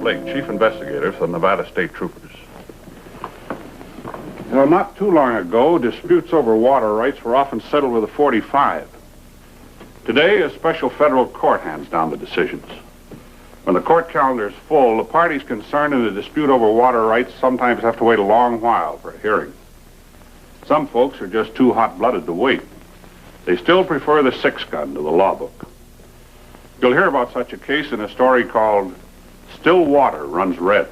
Blake, Chief Investigator for the Nevada State Troopers. You know, not too long ago, disputes over water rights were often settled with a .45. Today, a special federal court hands down the decisions. When the court calendar is full, the parties concerned in a dispute over water rights sometimes have to wait a long while for a hearing. Some folks are just too hot-blooded to wait. They still prefer the six-gun to the law book. You'll hear about such a case in a story called Still Water Runs Red.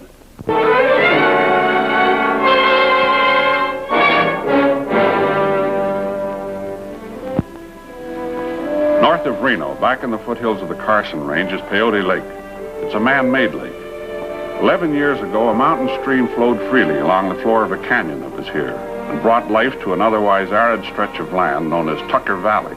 North of Reno, back in the foothills of the Carson Range, is Peyote Lake. It's a man-made lake. 11 years ago, a mountain stream flowed freely along the floor of a canyon that was here and brought life to an otherwise arid stretch of land known as Tucker Valley.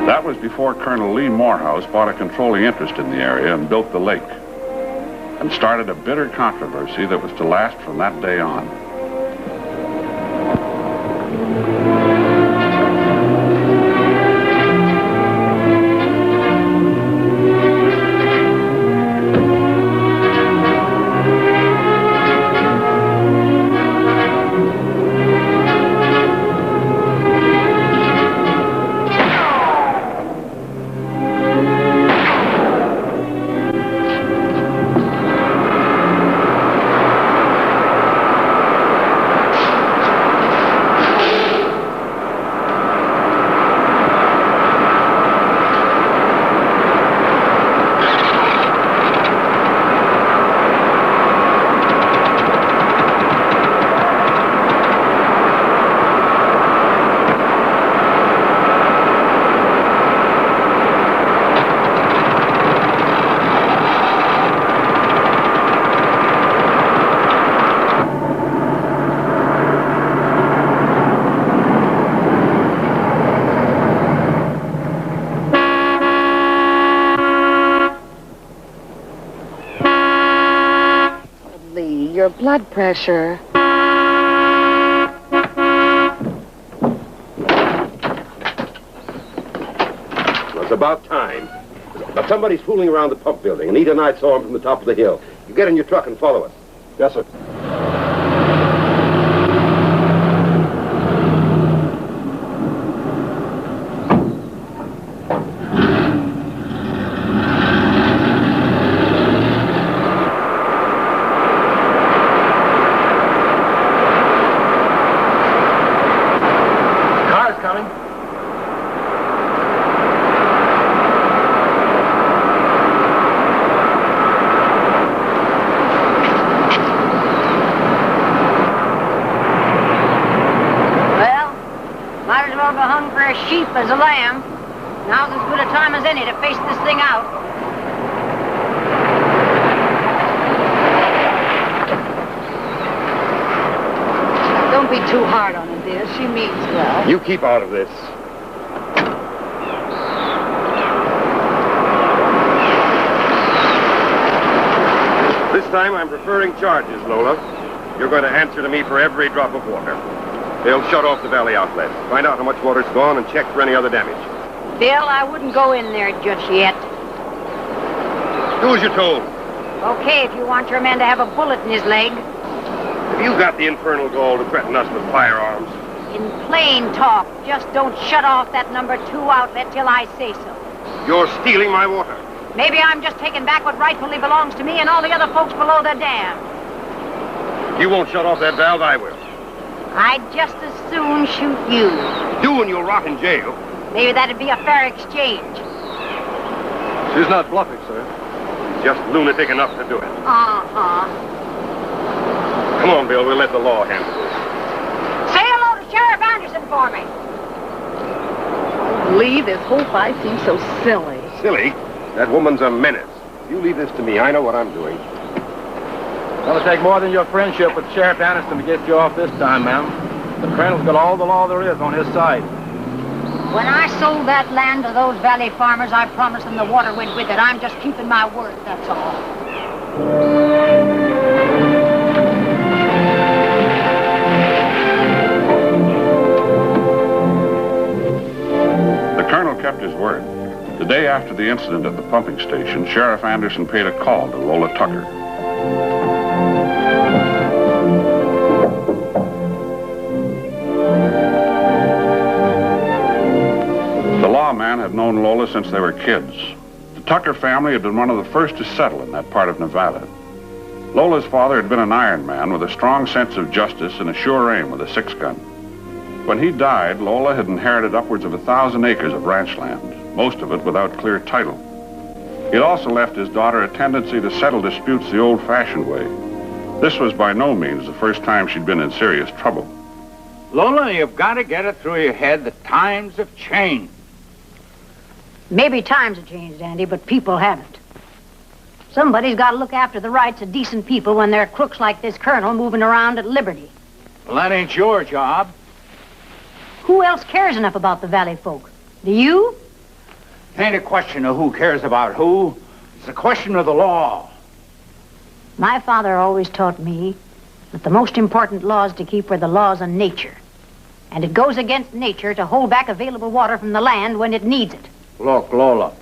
That was before Colonel Lee Morehouse bought a controlling interest in the area and built the lake, and started a bitter controversy that was to last from that day on. Your blood pressure. Well, it's about time. But somebody's fooling around the pump building. Anita and I saw him from the top of the hill. You get in your truck and follow us. Yes, sir. Sheep as a lamb. Now's as good a time as any to face this thing out. Don't be too hard on her, dear. She means well. You keep out of this. This time I'm preferring charges, Lola. You're going to answer to me for every drop of water. They'll shut off the valley outlet. Find out how much water's gone and check for any other damage. Bill, I wouldn't go in there just yet. Do as you're told. Okay, if you want your man to have a bullet in his leg. Have you got the infernal gall to threaten us with firearms? In plain talk, just don't shut off that number 2 outlet till I say so. You're stealing my water. Maybe I'm just taking back what rightfully belongs to me and all the other folks below the dam. You won't shut off that valve, I will. I'd just as soon shoot you. You and you'll rot in jail. Maybe that'd be a fair exchange. She's not bluffing, sir. She's just lunatic enough to do it. Uh-huh. Come on, Bill. We'll let the law handle this. Say hello to Sheriff Anderson for me. Lee, this whole fight seems so silly. Silly? That woman's a menace. You leave this to me. I know what I'm doing. It'll take more than your friendship with Sheriff Anderson to get you off this time, ma'am. The Colonel's got all the law there is on his side. When I sold that land to those valley farmers, I promised them the water went with it. I'm just keeping my word, that's all. The Colonel kept his word. after the incident at the pumping station, Sheriff Anderson paid a call to Lola Tucker. The lawman had known Lola since they were kids. The Tucker family had been one of the first to settle in that part of Nevada. Lola's father had been an iron man with a strong sense of justice and a sure aim with a 6-gun. When he died, Lola had inherited upwards of 1,000 acres of ranch land, most of it without clear title. He had also left his daughter a tendency to settle disputes the old-fashioned way. This was by no means the first time she'd been in serious trouble. Lola, you've got to get it through your head that times have changed. Maybe times have changed, Andy, but people haven't. Somebody's got to look after the rights of decent people when there are crooks like this colonel moving around at liberty. Well, that ain't your job. Who else cares enough about the valley folk? Do you? It ain't a question of who cares about who. It's a question of the law. My father always taught me that the most important laws to keep were the laws of nature. And it goes against nature to hold back available water from the land when it needs it. Look, Lola,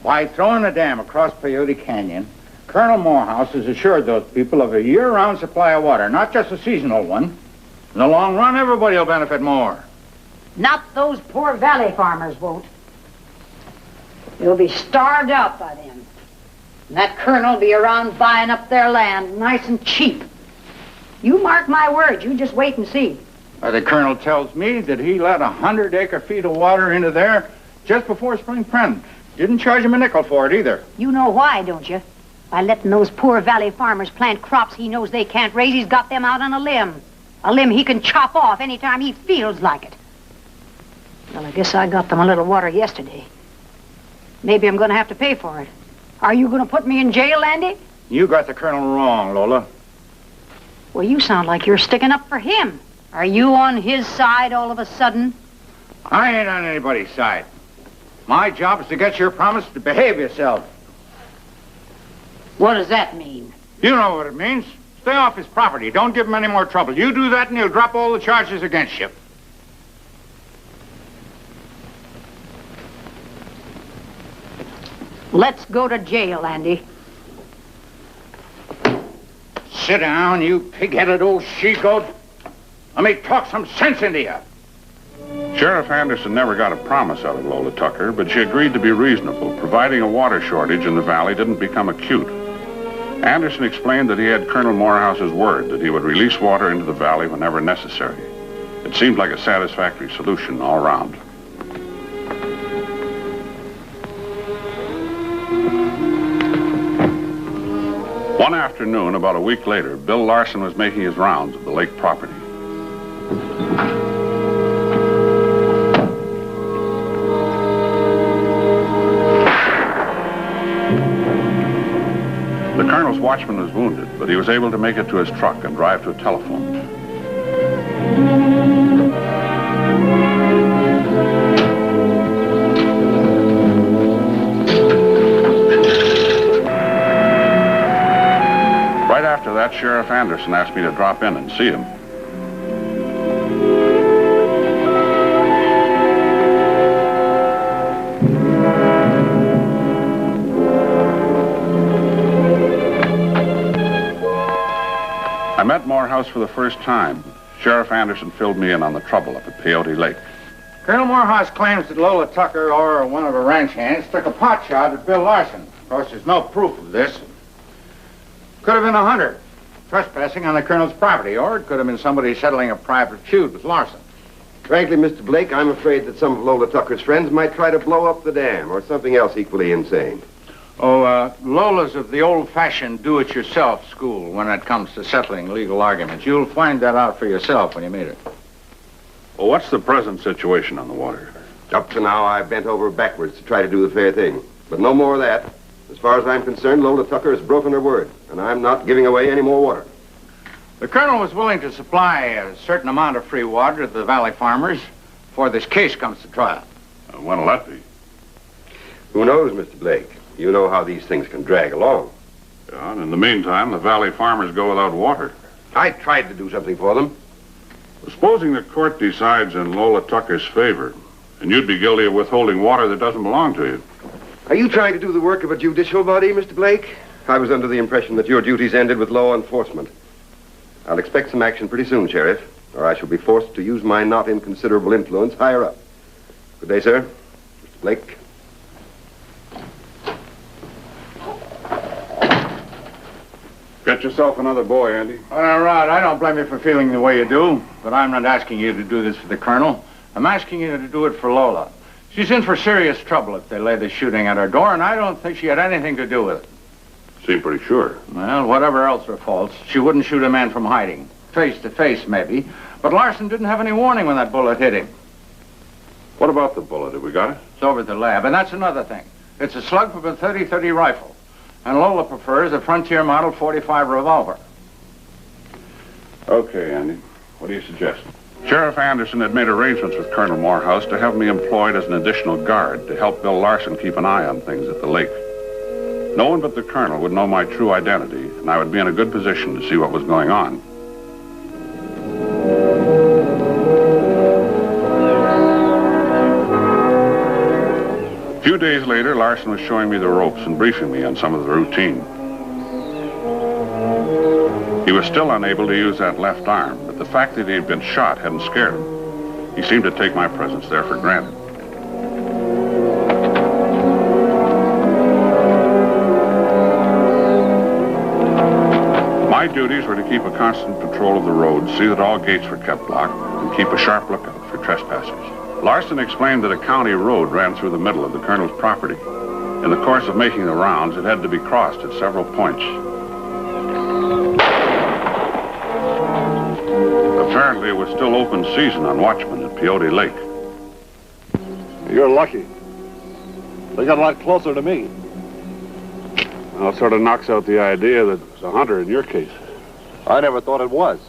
by throwing a dam across Peyote Canyon, Colonel Morehouse has assured those people of a year-round supply of water, not just a seasonal one. In the long run, everybody will benefit more. Not those poor valley farmers won't. They'll be starved out by then. And that colonel will be around buying up their land nice and cheap. You mark my words, you just wait and see. The colonel tells me that he let 100 acre-feet of water into there just before spring print. Didn't charge him a nickel for it either. You know why, don't you? By letting those poor valley farmers plant crops he knows they can't raise, he's got them out on a limb. A limb he can chop off anytime he feels like it. Well, I guess I got them a little water yesterday. Maybe I'm going to have to pay for it. Are you going to put me in jail, Andy? You got the colonel wrong, Lola. Well, you sound like you're sticking up for him. Are you on his side all of a sudden? I ain't on anybody's side. My job is to get your promise to behave yourself. What does that mean? You know what it means. Stay off his property. Don't give him any more trouble. You do that and he'll drop all the charges against you. Let's go to jail, Andy. Sit down, you pig-headed old she-goat. Let me talk some sense into you. Sheriff Anderson never got a promise out of Lola Tucker, but she agreed to be reasonable, providing a water shortage in the valley didn't become acute. Anderson explained that he had Colonel Morehouse's word that he would release water into the valley whenever necessary. It seemed like a satisfactory solution all around. One afternoon, about a week later, Bill Larson was making his rounds of the lake property. The colonel's watchman was wounded, but he was able to make it to his truck and drive to a telephone. Right after that, Sheriff Anderson asked me to drop in and see him. I met Morehouse for the first time. Sheriff Anderson filled me in on the trouble up at Peyote Lake. Colonel Morehouse claims that Lola Tucker or one of her ranch hands took a pot shot at Bill Larson. Of course, there's no proof of this. Could have been a hunter trespassing on the colonel's property, or it could have been somebody settling a private feud with Larson. Frankly, Mr. Blake, I'm afraid that some of Lola Tucker's friends might try to blow up the dam or something else equally insane. Oh, Lola's of the old-fashioned do-it-yourself school when it comes to settling legal arguments. You'll find that out for yourself when you meet her. Well, what's the present situation on the water? Up to now, I've bent over backwards to try to do the fair thing. But no more of that. As far as I'm concerned, Lola Tucker has broken her word, and I'm not giving away any more water. The colonel was willing to supply a certain amount of free water to the valley farmers before this case comes to trial. When'll that be? Who knows, Mr. Blake? You know how these things can drag along. Yeah, and in the meantime, the valley farmers go without water. I tried to do something for them. Supposing the court decides in Lola Tucker's favor, and you'd be guilty of withholding water that doesn't belong to you. Are you trying to do the work of a judicial body, Mr. Blake? I was under the impression that your duties ended with law enforcement. I'll expect some action pretty soon, Sheriff, or I shall be forced to use my not inconsiderable influence higher up. Good day, sir. Mr. Blake. Get yourself another boy, Andy. All right, I don't blame you for feeling the way you do, but I'm not asking you to do this for the Colonel. I'm asking you to do it for Lola. She's in for serious trouble if they lay the shooting at her door, and I don't think she had anything to do with it. Seem pretty sure. Well, whatever else her faults, she wouldn't shoot a man from hiding. Face to face, maybe. But Larson didn't have any warning when that bullet hit him. What about the bullet? Have we got it? It's over at the lab, and that's another thing. It's a slug from a 30-30 rifle, and Lola prefers a Frontier Model 45 revolver. Okay, Andy. What do you suggest? Sheriff Anderson had made arrangements with Colonel Morehouse to have me employed as an additional guard to help Bill Larson keep an eye on things at the lake. No one but the Colonel would know my true identity, and I would be in a good position to see what was going on. A few days later, Larson was showing me the ropes and briefing me on some of the routine. He was still unable to use that left arm, but the fact that he had been shot hadn't scared him. He seemed to take my presence there for granted. My duties were to keep a constant patrol of the road, see that all gates were kept locked, and keep a sharp lookout for trespassers. Larson explained that a county road ran through the middle of the Colonel's property. In the course of making the rounds, it had to be crossed at several points. Apparently, it was still open season on watchmen at Peyote Lake. You're lucky. They got a lot closer to me. Well, it sort of knocks out the idea that it's a hunter in your case. I never thought it was.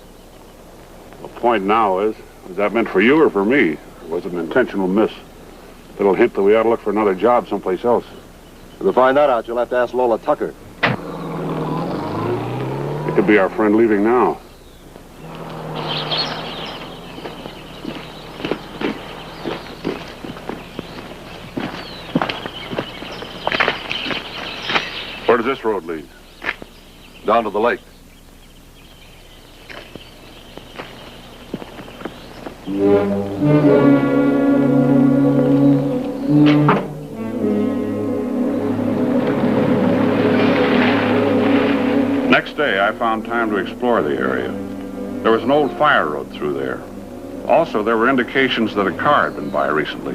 The point now is that meant for you or for me? Or was it an intentional miss? It'll hint that we ought to look for another job someplace else. To find that out, you'll have to ask Lola Tucker. It could be our friend leaving now. Where does this road lead? Down to the lake. Next day, I found time to explore the area. There was an old fire road through there. Also, there were indications that a car had been by recently,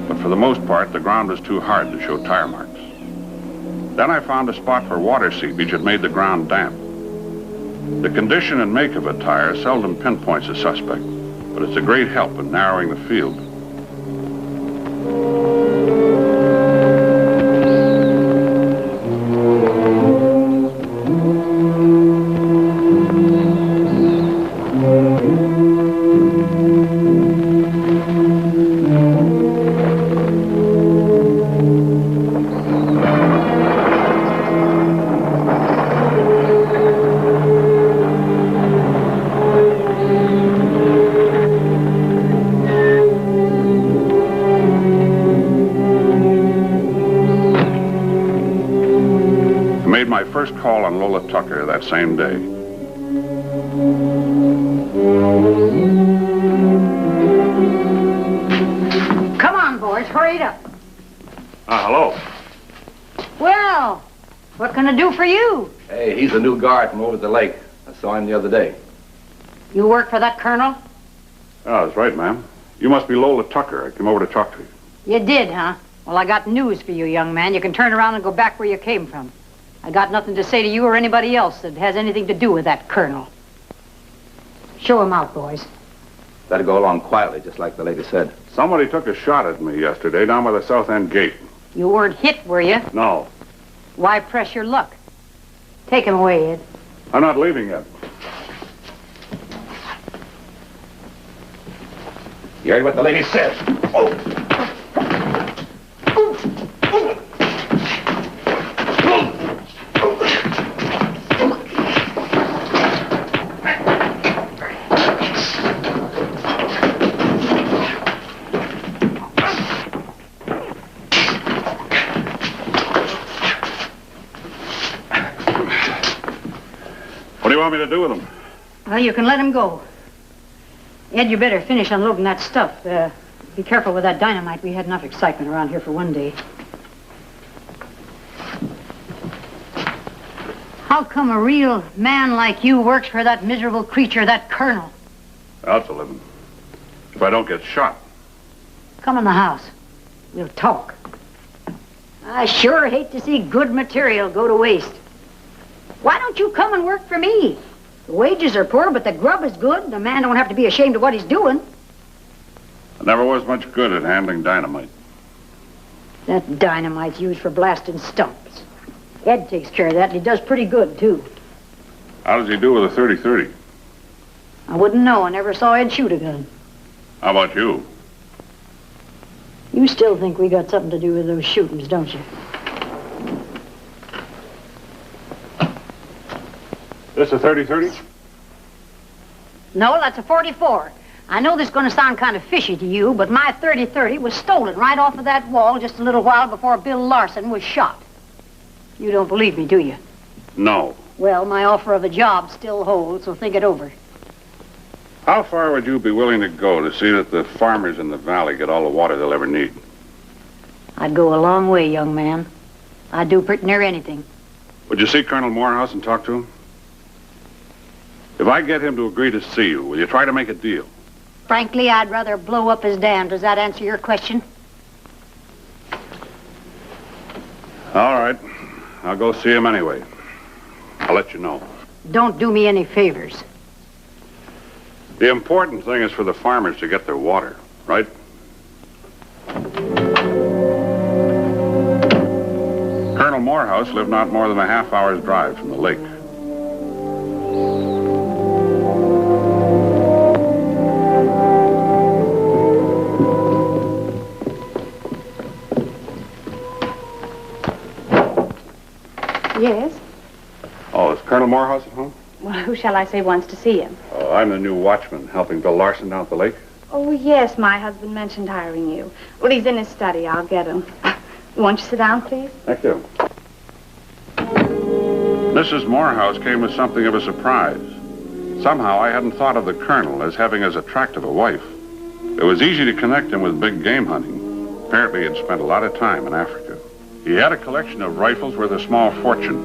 but for the most part, the ground was too hard to show tire marks. Then I found a spot where water seepage had made the ground damp. The condition and make of a tire seldom pinpoints a suspect, but it's a great help in narrowing the field. First call on Lola Tucker that same day. Come on, boys, hurry it up. Hello. Well, what can I do for you? Hey, he's a new guard from over at the lake. I saw him the other day. You work for that colonel? Oh, that's right, ma'am. You must be Lola Tucker. I came over to talk to you. You did, huh? Well, I got news for you, young man. You can turn around and go back where you came from. I got nothing to say to you or anybody else that has anything to do with that colonel. Show him out, boys. Better go along quietly, just like the lady said. Somebody took a shot at me yesterday down by the south end gate. You weren't hit, were you? No. Why press your luck? Take him away, Ed. I'm not leaving yet. You heard what the lady said. Oh. want me to do with them? Well, you can let him go. Ed, you better finish unloading that stuff. Be careful with that dynamite. We had enough excitement around here for one day. How come a real man like you works for that miserable creature, that colonel? That's a living. If I don't get shot. Come in the house. We'll talk. I sure hate to see good material go to waste. Why don't you come and work for me? The wages are poor, but the grub is good. The man don't have to be ashamed of what he's doing. I never was much good at handling dynamite. That dynamite's used for blasting stumps. Ed takes care of that, and he does pretty good, too. How does he do with a 30-30? I wouldn't know. I never saw Ed shoot a gun. How about you? You still think we got something to do with those shootings, don't you? This a 30-30? No, that's a 44. I know this is going to sound kind of fishy to you, but my 30-30 was stolen right off of that wall just a little while before Bill Larson was shot. You don't believe me, do you? No. Well, my offer of a job still holds, so think it over. How far would you be willing to go to see that the farmers in the valley get all the water they'll ever need? I'd go a long way, young man. I'd do pretty near anything. Would you see Colonel Morehouse and talk to him? If I get him to agree to see you, will you try to make a deal? Frankly, I'd rather blow up his dam. Does that answer your question? All right. I'll go see him anyway. I'll let you know. Don't do me any favors. The important thing is for the farmers to get their water, right? Colonel Morehouse lived not more than a half-hour's drive from the lake. Yes? Oh, is Colonel Morehouse at home? Well, who shall I say wants to see him? Oh, I'm the new watchman helping Bill Larson down at the lake. Oh, yes, my husband mentioned hiring you. Well, he's in his study. I'll get him. Won't you sit down, please? Thank you. Mrs. Morehouse came with something of a surprise. Somehow I hadn't thought of the colonel as having as attractive a wife. It was easy to connect him with big game hunting. Apparently he'd spent a lot of time in Africa. He had a collection of rifles worth a small fortune,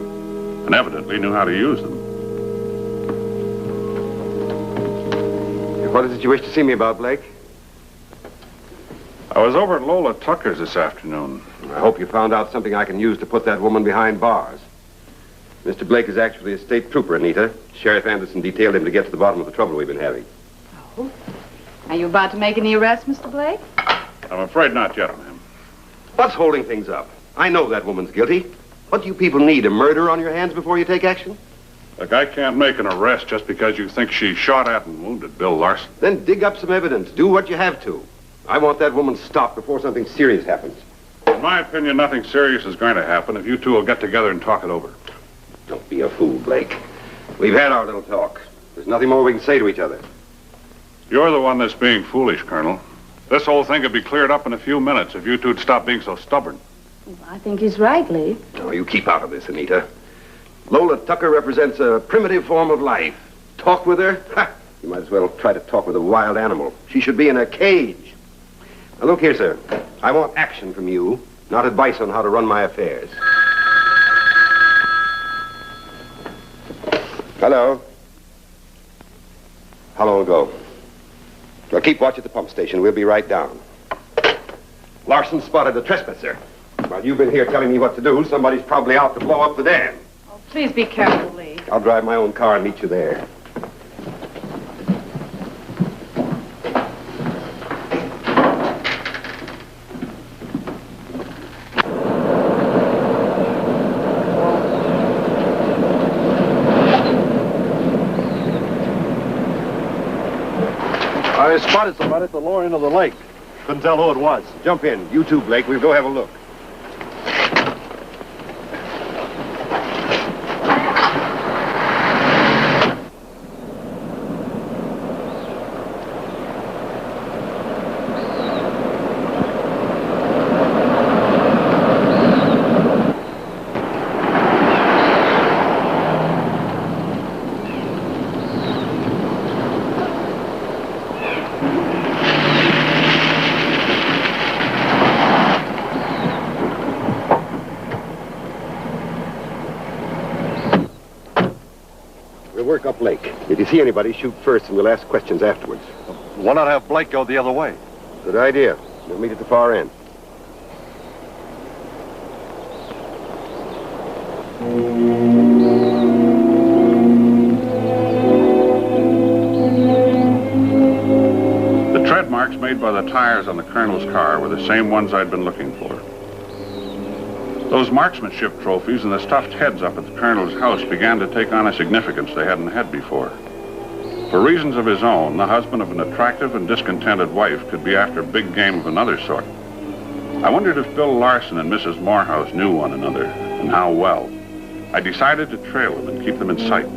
and evidently knew how to use them. What is it you wish to see me about, Blake? I was over at Lola Tucker's this afternoon. I hope you found out something I can use to put that woman behind bars. Mr. Blake is actually a state trooper, Anita. Sheriff Anderson detailed him to get to the bottom of the trouble we've been having. Oh. Are you about to make any arrests, Mr. Blake? I'm afraid not yet, ma'am. What's holding things up? I know that woman's guilty. What do you people need, a murder on your hands before you take action? Look, I can't make an arrest just because you think she shot at and wounded Bill Larson. Then dig up some evidence. Do what you have to. I want that woman stopped before something serious happens. In my opinion, nothing serious is going to happen if you two will get together and talk it over. Don't be a fool, Blake. We've had our little talk. There's nothing more we can say to each other. You're the one that's being foolish, Colonel. This whole thing could be cleared up in a few minutes if you two'd stop being so stubborn. I think he's right, Lee. No, you keep out of this, Anita. Lola Tucker represents a primitive form of life. Talk with her? Ha! You might as well try to talk with a wild animal. She should be in a cage. Now, look here, sir. I want action from you, not advice on how to run my affairs. Hello. How long ago? Well, keep watch at the pump station. We'll be right down. Larson spotted the trespasser. While you've been here telling me what to do, somebody's probably out to blow up the dam. Oh, please be careful, Lee. I'll drive my own car and meet you there. I spotted somebody at the lower end of the lake. Couldn't tell who it was. Jump in. You too, Blake. We'll go have a look. see anybody, shoot first and we'll ask questions afterwards. Why not have Blake go the other way? Good idea. We'll meet at the far end. The tread marks made by the tires on the Colonel's car were the same ones I'd been looking for. Those marksmanship trophies and the stuffed heads up at the Colonel's house began to take on a significance they hadn't had before. For reasons of his own, the husband of an attractive and discontented wife could be after big game of another sort. I wondered if Bill Larson and Mrs. Morehouse knew one another, and how well. I decided to trail them and keep them in sight.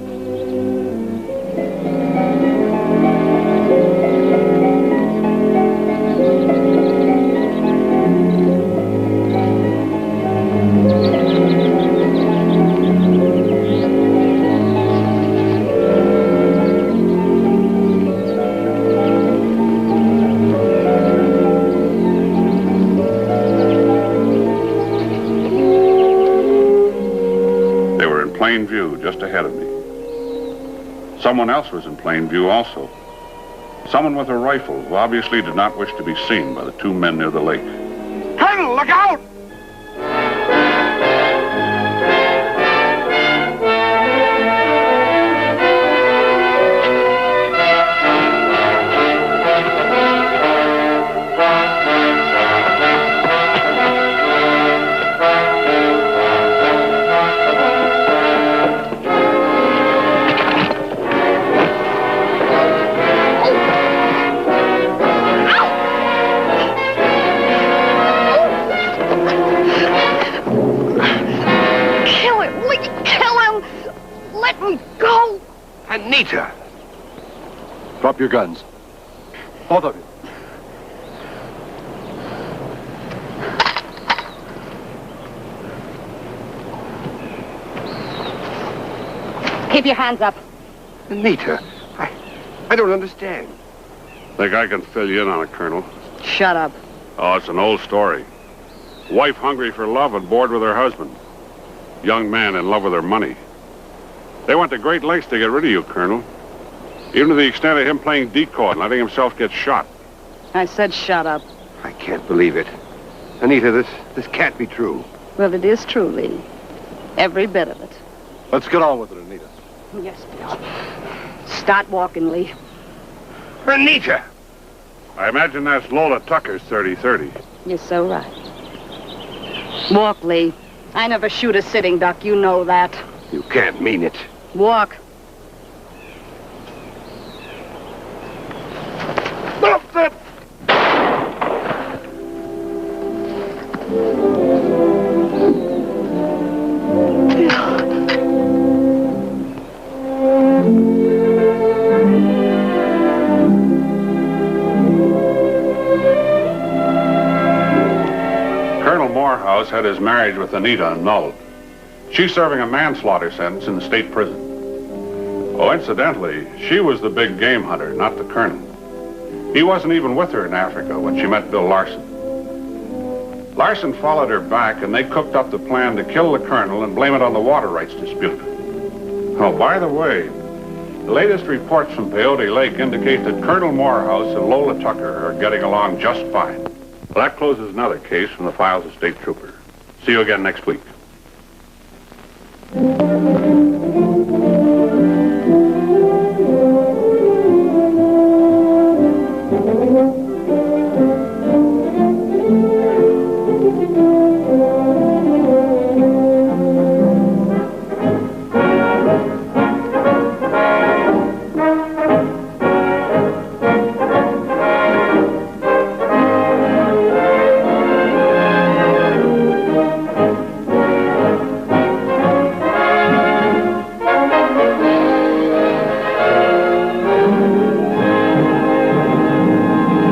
Plain view just ahead of me. Someone else was in plain view also. Someone with a rifle who obviously did not wish to be seen by the two men near the lake. Colonel, look out! Anita! Drop your guns. Both of you. Keep your hands up. Anita, I don't understand. Think I can fill you in on it, Colonel? Shut up. Oh, it's an old story. Wife hungry for love and bored with her husband. Young man in love with her money. They went to great lengths to get rid of you, Colonel. Even to the extent of him playing decoy and letting himself get shot. I said shut up. I can't believe it. Anita, this can't be true. Well, it is true, Lee. Every bit of it. Let's get on with it, Anita. Yes, Bill. Start walking, Lee. Anita! I imagine that's Lola Tucker's 30-30. You're so right. Walk, Lee. I never shoot a sitting duck, you know that. You can't mean it. Walk. Colonel Morehouse had his marriage with Anita annulled. She's serving a manslaughter sentence in the state prison. Oh, incidentally, she was the big game hunter, not the colonel. He wasn't even with her in Africa when she met Bill Larson. Larson followed her back, and they cooked up the plan to kill the colonel and blame it on the water rights dispute. Oh, by the way, the latest reports from Peyote Lake indicate that Colonel Morehouse and Lola Tucker are getting along just fine. Well, that closes another case from the files of State Trooper. See you again next week.